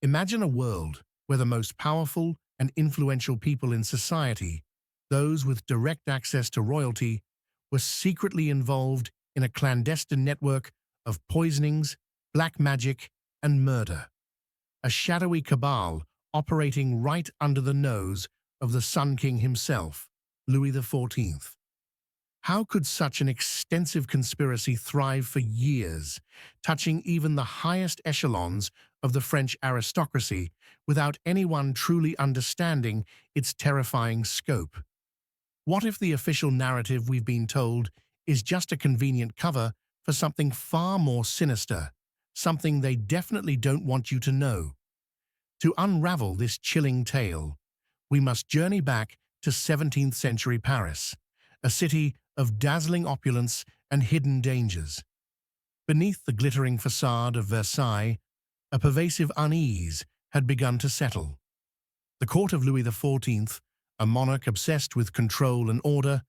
Imagine a world where the most powerful and influential people in society, those with direct access to royalty, were secretly involved in a clandestine network of poisonings, black magic, and murder. A shadowy cabal operating right under the nose of the Sun King himself, Louis XIV. How could such an extensive conspiracy thrive for years, touching even the highest echelons of the French aristocracy without anyone truly understanding its terrifying scope? What if the official narrative we've been told is just a convenient cover for something far more sinister, something they definitely don't want you to know? To unravel this chilling tale, we must journey back to 17th century Paris, a city of dazzling opulence and hidden dangers. Beneath the glittering facade of Versailles, a pervasive unease had begun to settle. The court of Louis XIV, a monarch obsessed with control and order,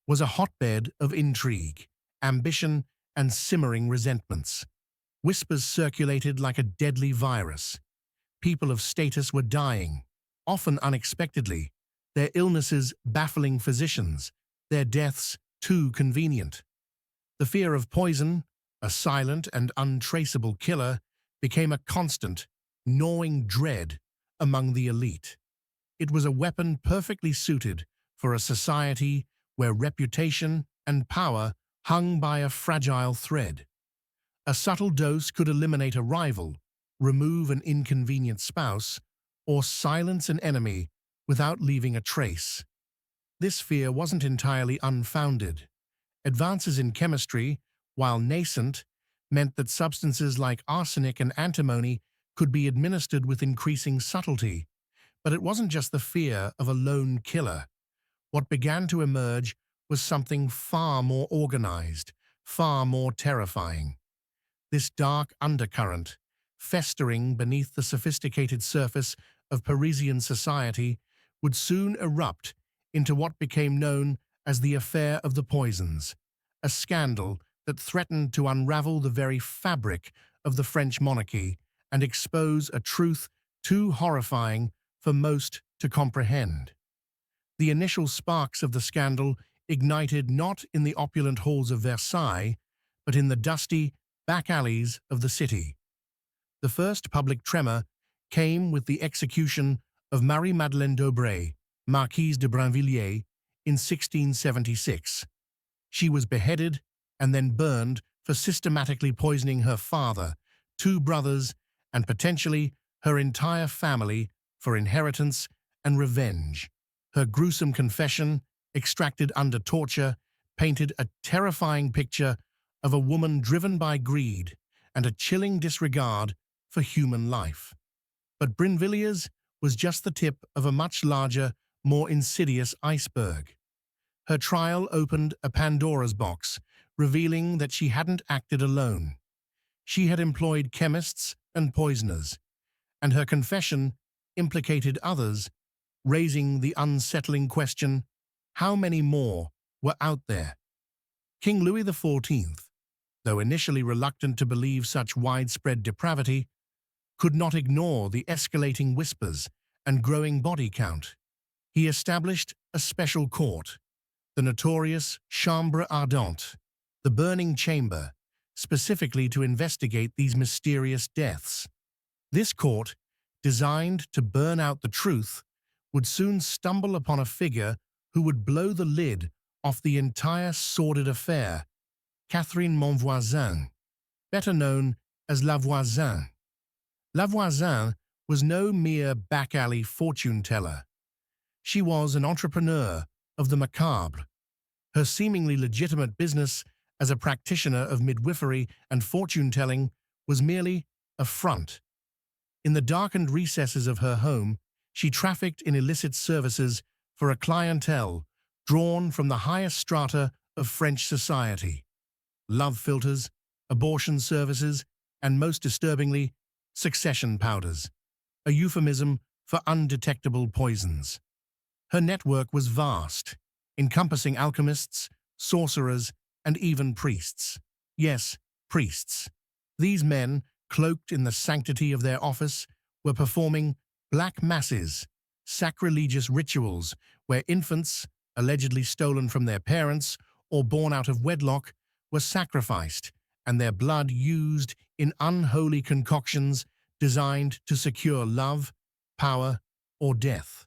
was a hotbed of intrigue, ambition, and simmering resentments. Whispers circulated like a deadly virus. People of status were dying, often unexpectedly, their illnesses baffling physicians, their deaths too convenient. The fear of poison, a silent and untraceable killer, became a constant, gnawing dread among the elite. It was a weapon perfectly suited for a society where reputation and power hung by a fragile thread. A subtle dose could eliminate a rival, remove an inconvenient spouse, or silence an enemy without leaving a trace. This fear wasn't entirely unfounded. Advances in chemistry, while nascent, meant that substances like arsenic and antimony could be administered with increasing subtlety. But it wasn't just the fear of a lone killer. What began to emerge was something far more organized, far more terrifying. This dark undercurrent, festering beneath the sophisticated surface of Parisian society, would soon erupt into what became known as the Affair of the Poisons, a scandal that threatened to unravel the very fabric of the French monarchy and expose a truth too horrifying for most to comprehend. The initial sparks of the scandal ignited not in the opulent halls of Versailles, but in the dusty back alleys of the city. The first public tremor came with the execution of Marie-Madeleine d'Aubray, Marquise de Brinvilliers, in 1676. She was beheaded and then burned for systematically poisoning her father, two brothers, and potentially her entire family for inheritance and revenge. Her gruesome confession, extracted under torture, painted a terrifying picture of a woman driven by greed and a chilling disregard for human life. But Brinvilliers was just the tip of a much larger, more insidious iceberg. Her trial opened a Pandora's box, revealing that she hadn't acted alone. She had employed chemists and poisoners, and her confession implicated others, raising the unsettling question, how many more were out there? King Louis XIV, though initially reluctant to believe such widespread depravity, could not ignore the escalating whispers and growing body count. He established a special court, the notorious Chambre Ardente, the burning chamber, specifically to investigate these mysterious deaths. This court, designed to burn out the truth, would soon stumble upon a figure who would blow the lid off the entire sordid affair, Catherine Voisin, better known as La Voisin. La Voisin was no mere back-alley fortune-teller. She was an entrepreneur of the macabre. Her seemingly legitimate business as a practitioner of midwifery and fortune-telling was merely a front. In the darkened recesses of her home, she trafficked in illicit services for a clientele drawn from the highest strata of French society. Love philters, abortion services, and most disturbingly, succession powders, a euphemism for undetectable poisons. Her network was vast, encompassing alchemists, sorcerers, and even priests. Yes, priests. These men, cloaked in the sanctity of their office, were performing black masses, sacrilegious rituals where infants, allegedly stolen from their parents or born out of wedlock, were sacrificed and their blood used in unholy concoctions designed to secure love, power, or death.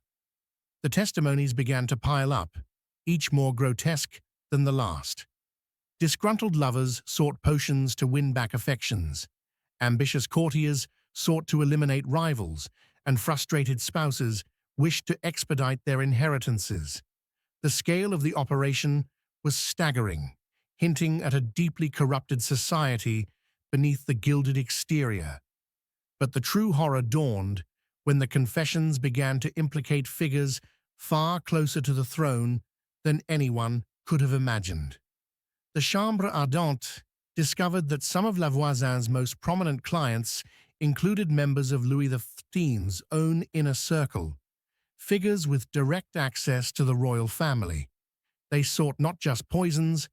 The testimonies began to pile up, each more grotesque than the last. Disgruntled lovers sought potions to win back affections. Ambitious courtiers sought to eliminate rivals, and frustrated spouses wished to expedite their inheritances. The scale of the operation was staggering, hinting at a deeply corrupted society beneath the gilded exterior. But the true horror dawned when the confessions began to implicate figures far closer to the throne than anyone could have imagined. The Chambre Ardente discovered that some of La Voisin's most prominent clients included members of Louis XIV's own inner circle, figures with direct access to the royal family. They sought not just poisons,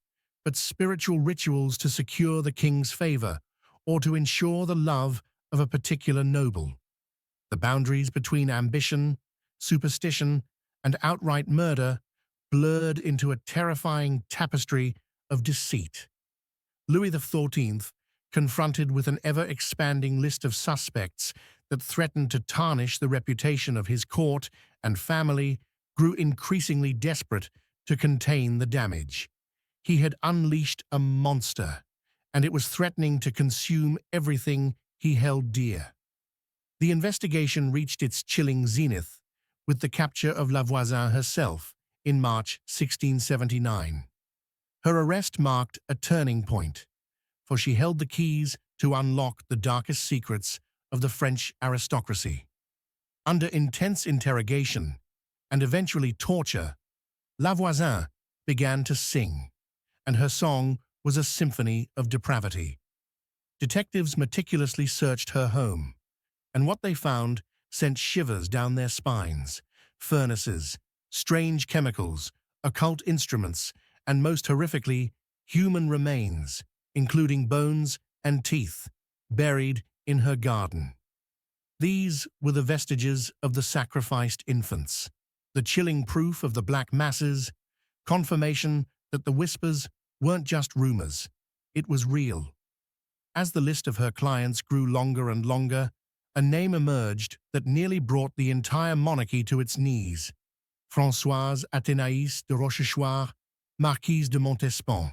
but spiritual rituals to secure the king's favor or to ensure the love of a particular noble. The boundaries between ambition, superstition, and outright murder blurred into a terrifying tapestry of deceit. Louis XIV, confronted with an ever-expanding list of suspects that threatened to tarnish the reputation of his court and family, grew increasingly desperate to contain the damage. He had unleashed a monster, and it was threatening to consume everything he held dear. The investigation reached its chilling zenith with the capture of La Voisin herself in March 1679. Her arrest marked a turning point, for she held the keys to unlock the darkest secrets of the French aristocracy. Under intense interrogation and eventually torture, La Voisin began to sing, and her song was a symphony of depravity. Detectives meticulously searched her home, and what they found sent shivers down their spines. Furnaces, strange chemicals, occult instruments, and most horrifically, human remains, including bones and teeth, buried in her garden. These were the vestiges of the sacrificed infants, the chilling proof of the black masses, confirmation that the whispers weren't just rumors, it was real. As the list of her clients grew longer and longer, a name emerged that nearly brought the entire monarchy to its knees: Françoise Athénaïs de Rochechouart, Marquise de Montespan.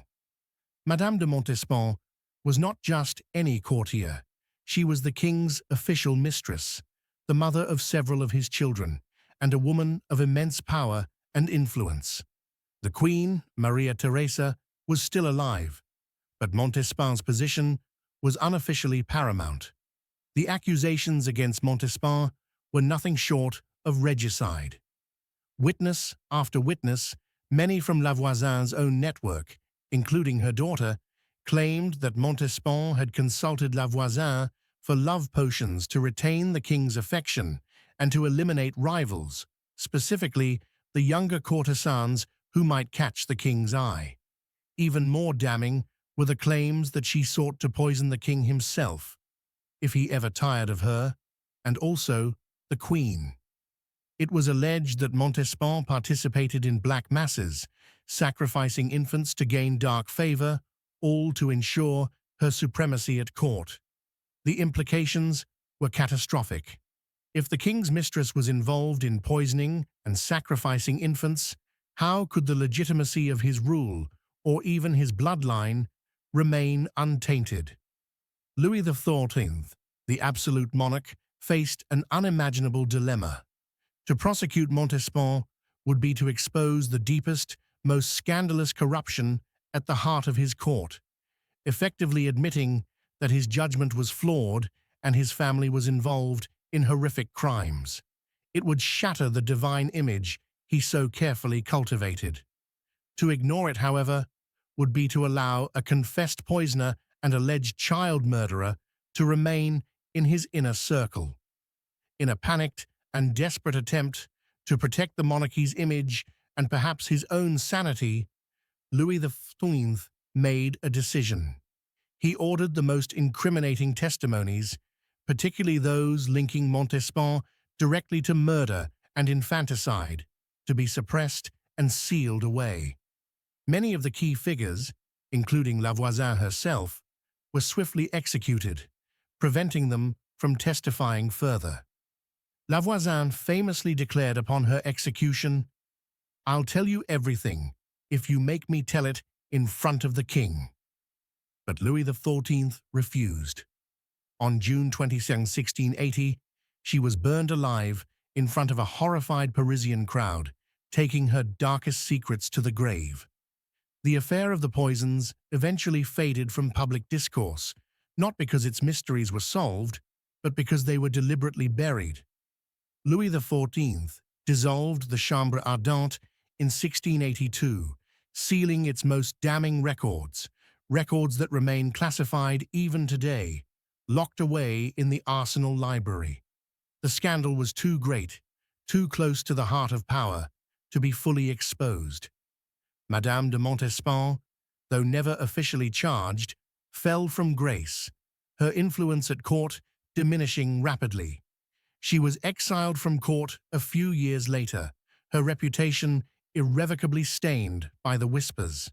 Madame de Montespan was not just any courtier. She was the king's official mistress, the mother of several of his children, and a woman of immense power and influence. The queen, Maria Theresa, was still alive, but Montespan's position was unofficially paramount. The accusations against Montespan were nothing short of regicide. Witness after witness, many from La Voisin's own network, including her daughter, claimed that Montespan had consulted La Voisin for love potions to retain the king's affection and to eliminate rivals, specifically the younger courtesans who might catch the king's eye. Even more damning were the claims that she sought to poison the king himself, if he ever tired of her, and also the queen. It was alleged that Montespan participated in black masses, sacrificing infants to gain dark favor, all to ensure her supremacy at court. The implications were catastrophic. If the king's mistress was involved in poisoning and sacrificing infants, how could the legitimacy of his rule, or even his bloodline, remain untainted? Louis XIV, the absolute monarch, faced an unimaginable dilemma. To prosecute Montespan would be to expose the deepest, most scandalous corruption at the heart of his court, effectively admitting that his judgment was flawed and his family was involved in horrific crimes. It would shatter the divine image he so carefully cultivated. To ignore it, however, would be to allow a confessed poisoner and alleged child murderer to remain in his inner circle. In a panicked and desperate attempt to protect the monarchy's image and perhaps his own sanity, Louis XIV made a decision. He ordered the most incriminating testimonies, particularly those linking Montespan directly to murder and infanticide, to be suppressed and sealed away. Many of the key figures, including La Voisin herself, were swiftly executed, preventing them from testifying further. La Voisin famously declared upon her execution, "I'll tell you everything if you make me tell it in front of the king." But Louis XIV refused. On June 22, 1680, she was burned alive in front of a horrified Parisian crowd, taking her darkest secrets to the grave. The affair of the poisons eventually faded from public discourse, not because its mysteries were solved, but because they were deliberately buried. Louis XIV dissolved the Chambre Ardente in 1682, sealing its most damning records that remain classified even today, locked away in the Arsenal Library. The scandal was too great, too close to the heart of power, to be fully exposed. Madame de Montespan, though never officially charged, fell from grace, her influence at court diminishing rapidly. She was exiled from court a few years later, her reputation irrevocably stained by the whispers.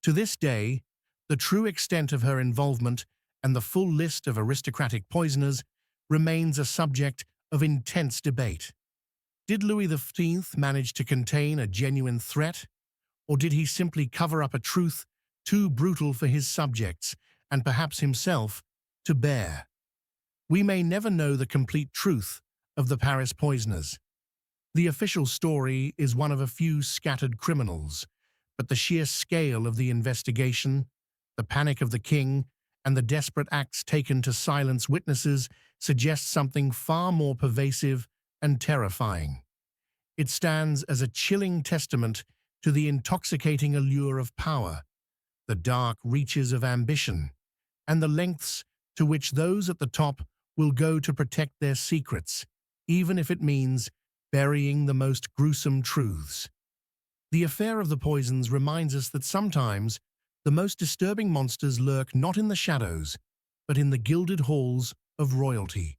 To this day, the true extent of her involvement and the full list of aristocratic poisoners remains a subject of intense debate. Did Louis XV manage to contain a genuine threat, or did he simply cover up a truth too brutal for his subjects, and perhaps himself, to bear? We may never know the complete truth of the Paris poisoners. The official story is one of a few scattered criminals, but the sheer scale of the investigation, the panic of the king, and the desperate acts taken to silence witnesses suggests something far more pervasive and terrifying. It stands as a chilling testament to the intoxicating allure of power, the dark reaches of ambition, and the lengths to which those at the top will go to protect their secrets, even if it means burying the most gruesome truths. The affair of the poisons reminds us that sometimes the most disturbing monsters lurk not in the shadows, but in the gilded halls of royalty.